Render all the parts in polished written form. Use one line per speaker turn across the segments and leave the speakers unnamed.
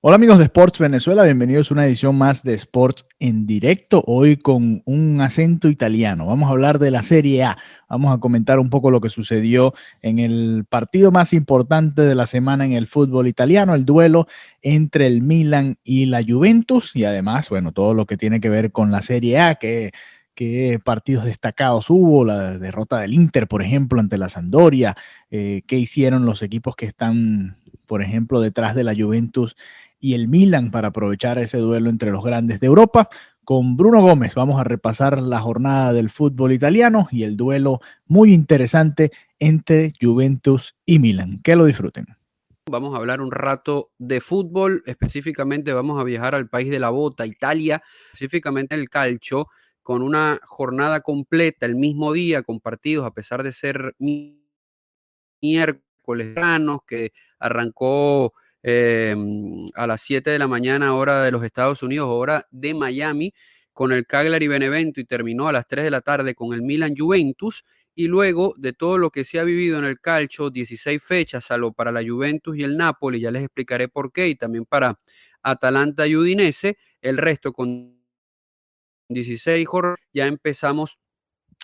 Hola amigos de Sports Venezuela, bienvenidos a una edición más de Sports en directo, hoy con un acento italiano. Vamos a hablar de la Serie A, vamos a comentar un poco lo que sucedió en el partido más importante de la semana en el fútbol italiano, el duelo entre el Milan y la Juventus y además, bueno, todo lo que tiene que ver con la Serie A, qué partidos destacados hubo, la derrota del Inter, por ejemplo, ante la Sampdoria, qué hicieron los equipos que están, por ejemplo, detrás de la Juventus y el Milan para aprovechar ese duelo entre los grandes de Europa. Con Bruno Gómez vamos a repasar la jornada del fútbol italiano y el duelo muy interesante entre Juventus y Milan. Que lo disfruten.
Vamos a hablar un rato de fútbol, específicamente vamos a viajar al país de la bota, Italia, específicamente el calcio, con una jornada completa el mismo día, con partidos, a pesar de ser miércoles, que arrancó eh, a las 7 de la mañana, hora de los Estados Unidos, hora de Miami, con el Cagliari Benevento y terminó a las 3 de la tarde con el Milan Juventus. Y luego de todo lo que se ha vivido en el calcio, 16 fechas, salvo para la Juventus y el Napoli, ya les explicaré por qué, y también para Atalanta y Udinese, el resto con 16 jornadas, ya empezamos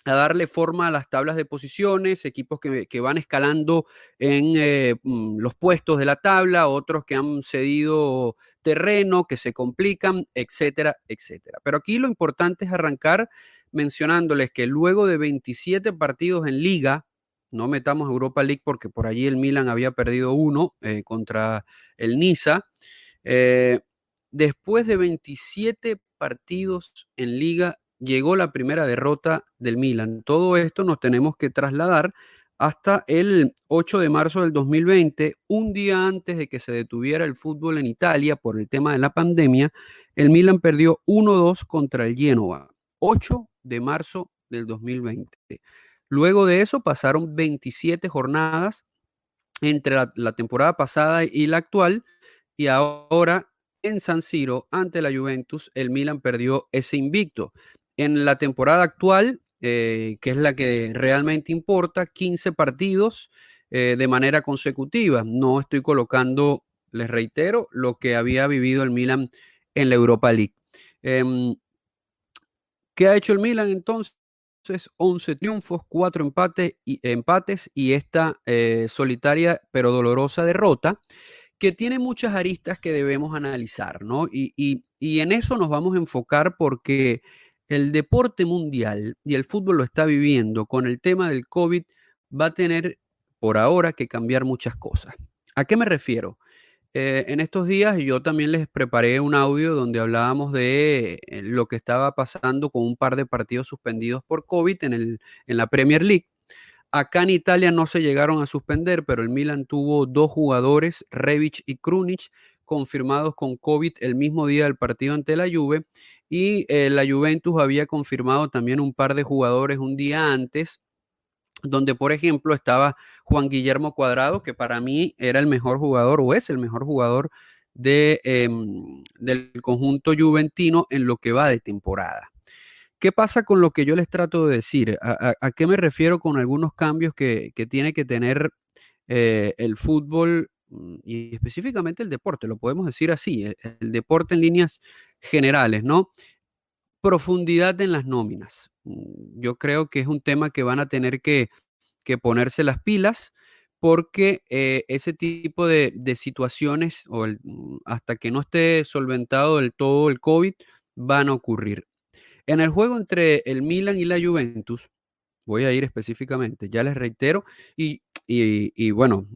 a darle forma a las tablas de posiciones, equipos que van escalando en los puestos de la tabla, otros que han cedido terreno, que se complican, etcétera, etcétera. Pero aquí lo importante es arrancar mencionándoles que luego de 27 partidos en liga, no metamos Europa League porque por allí el Milan había perdido uno contra el Niza, eh, después de 27 partidos en liga, llegó la primera derrota del Milan. Todo esto nos tenemos que trasladar hasta el 8 de marzo del 2020, un día antes de que se detuviera el fútbol en Italia por el tema de la pandemia. El Milan perdió 1-2 contra el Genoa, 8 de marzo del 2020. Luego de eso pasaron 27 jornadas entre la temporada pasada y la actual, y ahora en San Siro, ante la Juventus, el Milan perdió ese invicto. En la temporada actual, que es la que realmente importa, 15 partidos de manera consecutiva. No estoy colocando, les reitero, lo que había vivido el Milan en la Europa League. ¿Qué ha hecho el Milan entonces? 11 triunfos, 4 empates y esta solitaria pero dolorosa derrota que tiene muchas aristas que debemos analizar, ¿no? Y en eso nos vamos a enfocar porque el deporte mundial y el fútbol lo está viviendo con el tema del COVID, va a tener por ahora que cambiar muchas cosas. ¿A qué me refiero? En estos días yo también les preparé un audio donde hablábamos de lo que estaba pasando con un par de partidos suspendidos por COVID en la Premier League. Acá en Italia no se llegaron a suspender, pero el Milan tuvo dos jugadores, Rebic y Krunic, confirmados con COVID el mismo día del partido ante la Juve, y la Juventus había confirmado también un par de jugadores un día antes, donde por ejemplo estaba Juan Guillermo Cuadrado, que para mí era el mejor jugador o es el mejor jugador del conjunto juventino en lo que va de temporada. ¿Qué pasa con lo que yo les trato de decir? ¿A qué me refiero con algunos cambios que tiene que tener el fútbol y específicamente el deporte? Lo podemos decir así, el deporte en líneas generales, ¿no? Profundidad en las nóminas. Yo creo que es un tema que van a tener que ponerse las pilas porque ese tipo de situaciones hasta que no esté solventado del todo el COVID van a ocurrir. En el juego entre el Milan y la Juventus, voy a ir específicamente, ya les reitero, y bueno,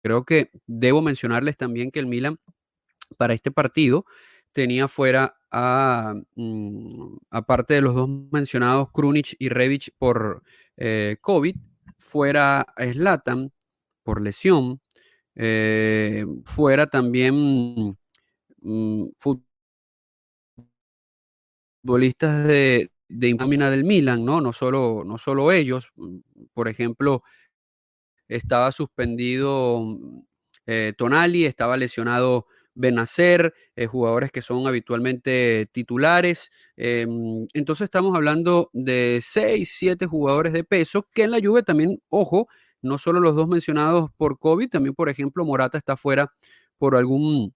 creo que debo mencionarles también que el Milan para este partido tenía fuera aparte de los dos mencionados, Krunic y Rebic por COVID, fuera a Zlatan por lesión, fuera también futbolistas de nómina del Milan, ¿no? No solo ellos. Por ejemplo, estaba suspendido Tonali, estaba lesionado Benacer, jugadores que son habitualmente titulares. Entonces estamos hablando de 6, 7 jugadores de peso, que en la Juve también, ojo, no solo los dos mencionados por COVID, también, por ejemplo, Morata está fuera por algún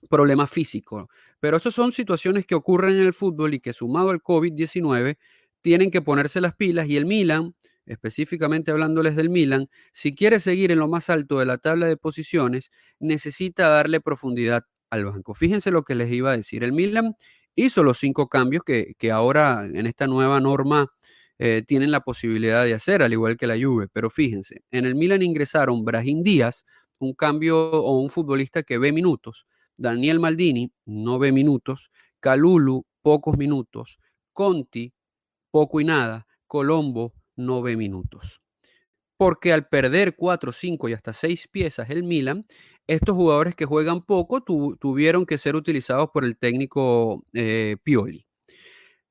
problema físico. Pero estas son situaciones que ocurren en el fútbol y que sumado al COVID-19 tienen que ponerse las pilas y el Milan, específicamente hablándoles del Milan, si quiere seguir en lo más alto de la tabla de posiciones, necesita darle profundidad al banco. Fíjense lo que les iba a decir. El Milan hizo los 5 cambios que ahora en esta nueva norma tienen la posibilidad de hacer, al igual que la Juve. Pero fíjense, en el Milan ingresaron Brahim Díaz, un cambio o un futbolista que ve minutos. Daniel Maldini no ve minutos, Calulu pocos minutos, Conti poco y nada, Colombo no ve minutos. Porque al perder 4, 5 y hasta 6 piezas el Milan, estos jugadores que juegan poco tuvieron que ser utilizados por el técnico Pioli.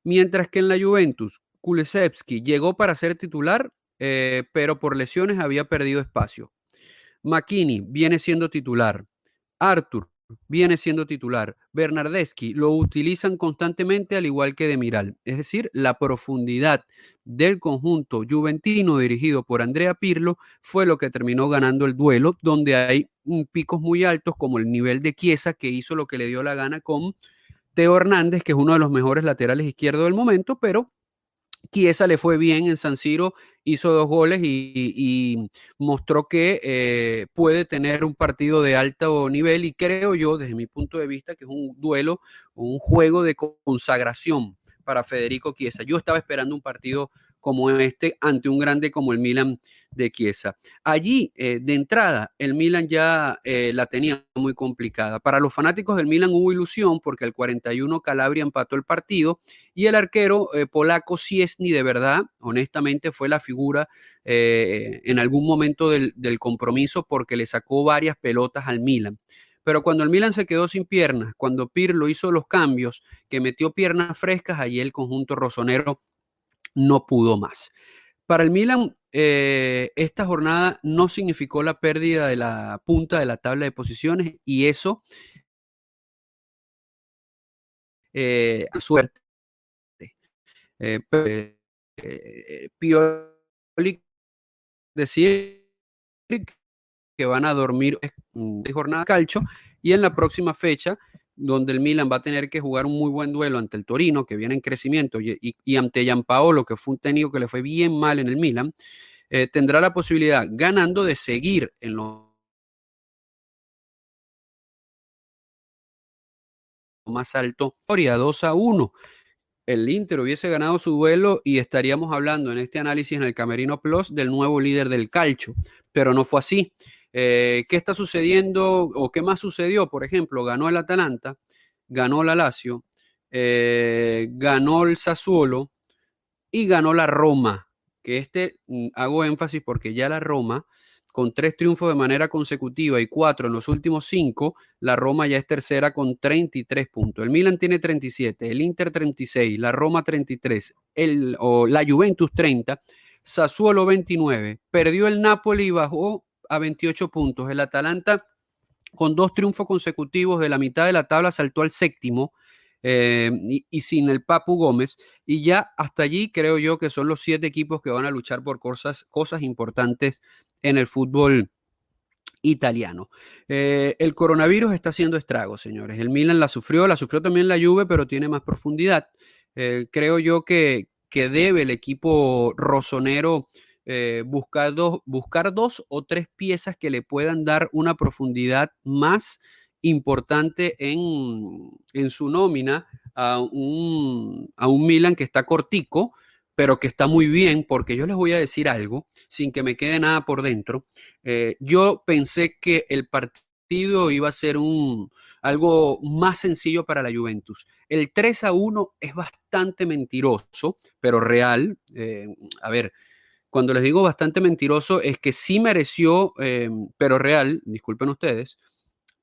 Mientras que en la Juventus, Kulusevski llegó para ser titular, pero por lesiones había perdido espacio. McKinney viene siendo titular. Arthur viene siendo titular. Bernardeschi lo utilizan constantemente al igual que Demiral. Es decir, la profundidad del conjunto juventino dirigido por Andrea Pirlo fue lo que terminó ganando el duelo, donde hay picos muy altos como el nivel de Chiesa, que hizo lo que le dio la gana con Teo Hernández, que es uno de los mejores laterales izquierdos del momento, pero Chiesa le fue bien en San Siro, hizo 2 goles y mostró que puede tener un partido de alto nivel y creo yo, desde mi punto de vista, que es un duelo, un juego de consagración para Federico Chiesa. Yo estaba esperando un partido como este ante un grande como el Milan de Chiesa. Allí, de entrada, el Milan ya la tenía muy complicada. Para los fanáticos del Milan hubo ilusión porque al 41 Calabria empató el partido y el arquero polaco Szczęsny, de verdad, honestamente, fue la figura en algún momento del compromiso porque le sacó varias pelotas al Milan. Pero cuando el Milan se quedó sin piernas, cuando Pirlo hizo los cambios, que metió piernas frescas, allí el conjunto rosonero no pudo más. Para el Milan, esta jornada no significó la pérdida de la punta de la tabla de posiciones y eso a suerte. Pioli decir que van a dormir de jornada de calcio y en la próxima fecha donde el Milan va a tener que jugar un muy buen duelo ante el Torino, que viene en crecimiento, y ante Gianpaolo, que fue un técnico que le fue bien mal en el Milan, tendrá la posibilidad, ganando, de seguir en lo más alto, 2-1. El Inter hubiese ganado su duelo y estaríamos hablando en este análisis en el Camerino Plus del nuevo líder del calcio, pero no fue así. ¿Qué está sucediendo o qué más sucedió? Por ejemplo, ganó el Atalanta, ganó la Lazio, ganó el Sassuolo y ganó la Roma, que hago énfasis porque ya la Roma, con 3 triunfos de manera consecutiva y 4 en los últimos 5, la Roma ya es tercera con 33 puntos. El Milan tiene 37, el Inter 36, la Roma 33, la Juventus 30, Sassuolo 29, perdió el Napoli y bajó a 28 puntos. El Atalanta, con 2 triunfos consecutivos de la mitad de la tabla, saltó al séptimo, y sin el Papu Gómez, y ya hasta allí creo yo que son los 7 equipos que van a luchar por cosas importantes en el fútbol italiano. El coronavirus está haciendo estragos, señores. El Milan la sufrió también la Juve, pero tiene más profundidad. Creo yo que debe el equipo rosonero buscar 2 o 3 piezas que le puedan dar una profundidad más importante en su nómina a un Milan que está cortico, pero que está muy bien, porque yo les voy a decir algo, sin que me quede nada por dentro. Yo pensé que el partido iba a ser algo más sencillo para la Juventus. El 3-1 es bastante mentiroso, pero real. A ver, cuando les digo bastante mentiroso es que sí mereció, pero real, disculpen ustedes,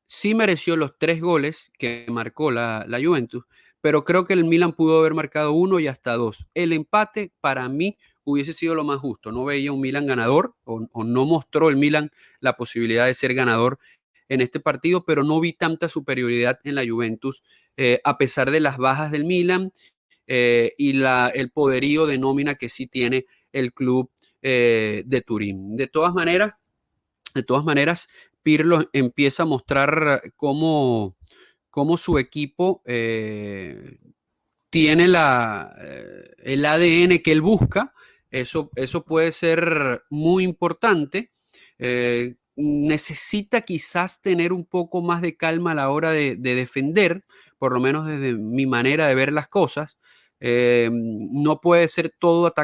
sí mereció los 3 goles que marcó la Juventus, pero creo que el Milan pudo haber marcado 1 y hasta 2. El empate para mí hubiese sido lo más justo. No veía un Milan ganador o no mostró el Milan la posibilidad de ser ganador en este partido, pero no vi tanta superioridad en la Juventus, a pesar de las bajas del Milan y el poderío de nómina que sí tiene el club de Turín. De todas maneras, Pirlo empieza a mostrar cómo cómo su equipo tiene el ADN que él busca. Eso puede ser muy importante. Necesita quizás tener un poco más de calma a la hora de defender, por lo menos desde mi manera de ver las cosas. No puede ser todo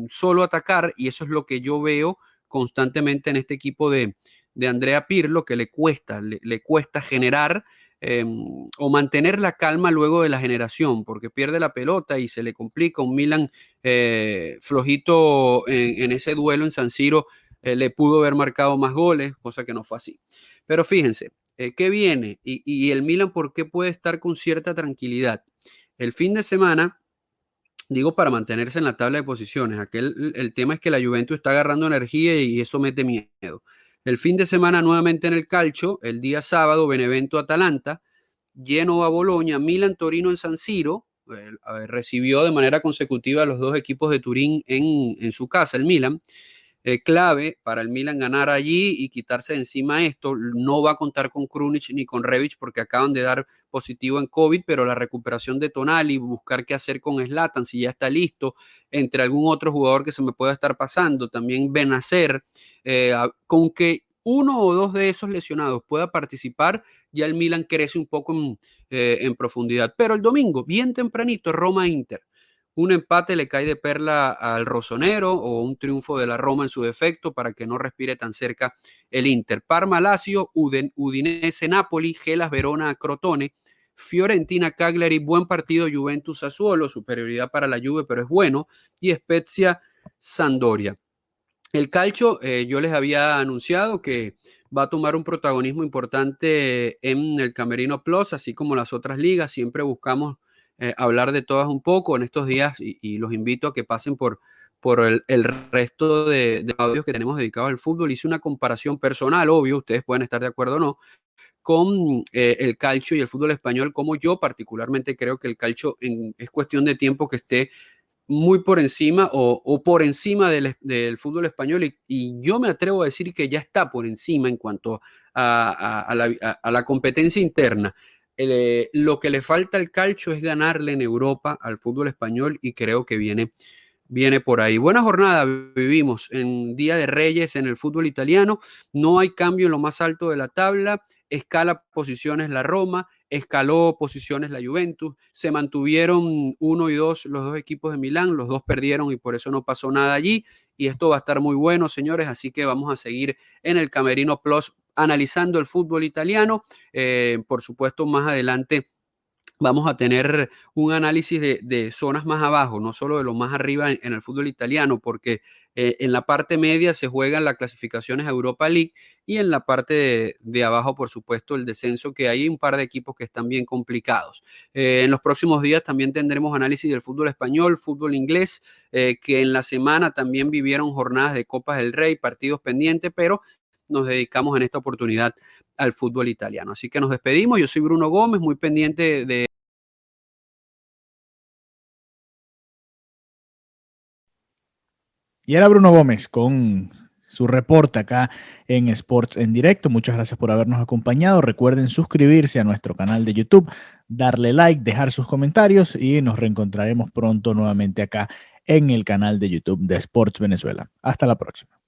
solo atacar, y eso es lo que yo veo constantemente en este equipo de Andrea Pirlo, que le cuesta generar o mantener la calma luego de la generación, porque pierde la pelota y se le complica. Un Milan flojito en ese duelo en San Siro, le pudo haber marcado más goles, cosa que no fue así. Pero fíjense, ¿qué viene? Y el Milan, ¿por qué puede estar con cierta tranquilidad? El fin de semana, digo, para mantenerse en la tabla de posiciones. El tema es que la Juventus está agarrando energía y eso mete miedo. El fin de semana nuevamente en el calcio, el día sábado, Benevento-Atalanta, Genoa-Boloña, Milan-Torino en San Siro. Recibió de manera consecutiva a los dos equipos de Turín en su casa, el Milan. Clave para el Milan ganar allí y quitarse de encima esto. No va a contar con Krunic ni con Rebic porque acaban de dar positivo en COVID, pero la recuperación de Tonali, buscar qué hacer con Zlatan, si ya está listo, entre algún otro jugador que se me pueda estar pasando, también Benacer, con que uno o dos de esos lesionados pueda participar, ya el Milan crece un poco en profundidad. Pero el domingo, bien tempranito, Roma-Inter. Un empate le cae de perla al Rossonero, o un triunfo de la Roma en su defecto para que no respire tan cerca el Inter. Parma-Lazio, Udinese-Napoli, Hellas-Verona-Crotone, Fiorentina-Cagliari, buen partido. Juventus-Sassuolo, superioridad para la Juve, pero es bueno. Y Spezia-Sampdoria. El calcio, yo les había anunciado que va a tomar un protagonismo importante en el Camerino Plus, así como las otras ligas. Siempre buscamos hablar de todas un poco en estos días, y los invito a que pasen por el resto de audios que tenemos dedicados al fútbol. Hice una comparación personal, obvio, ustedes pueden estar de acuerdo o no, con el calcio y el fútbol español, como yo particularmente creo que el calcio es cuestión de tiempo que esté muy por encima o por encima del fútbol español, y yo me atrevo a decir que ya está por encima en cuanto a la competencia interna. Lo que le falta al calcio es ganarle en Europa al fútbol español, y creo que viene por ahí. Buena jornada vivimos en Día de Reyes en el fútbol italiano. No hay cambio en lo más alto de la tabla. Escala posiciones la Roma, escaló posiciones la Juventus, se mantuvieron 1 y 2 los dos equipos de Milán, los dos perdieron y por eso no pasó nada allí, y esto va a estar muy bueno, señores, así que vamos a seguir en el Camerino Plus analizando el fútbol italiano. Por supuesto, más adelante vamos a tener un análisis de zonas más abajo, no solo de lo más arriba en el fútbol italiano, porque en la parte media se juegan las clasificaciones a Europa League, y en la parte de abajo, por supuesto, el descenso, que hay un par de equipos que están bien complicados. En los próximos días también tendremos análisis del fútbol español, fútbol inglés, que en la semana también vivieron jornadas de Copas del Rey, partidos pendientes, pero nos dedicamos en esta oportunidad al fútbol italiano. Así que nos despedimos. Yo soy Bruno Gómez, muy pendiente de...
Y era Bruno Gómez con su reporte acá en Sports en Directo. Muchas gracias por habernos acompañado. Recuerden suscribirse a nuestro canal de YouTube, darle like, dejar sus comentarios, y nos reencontraremos pronto nuevamente acá en el canal de YouTube de Sports Venezuela. Hasta la próxima.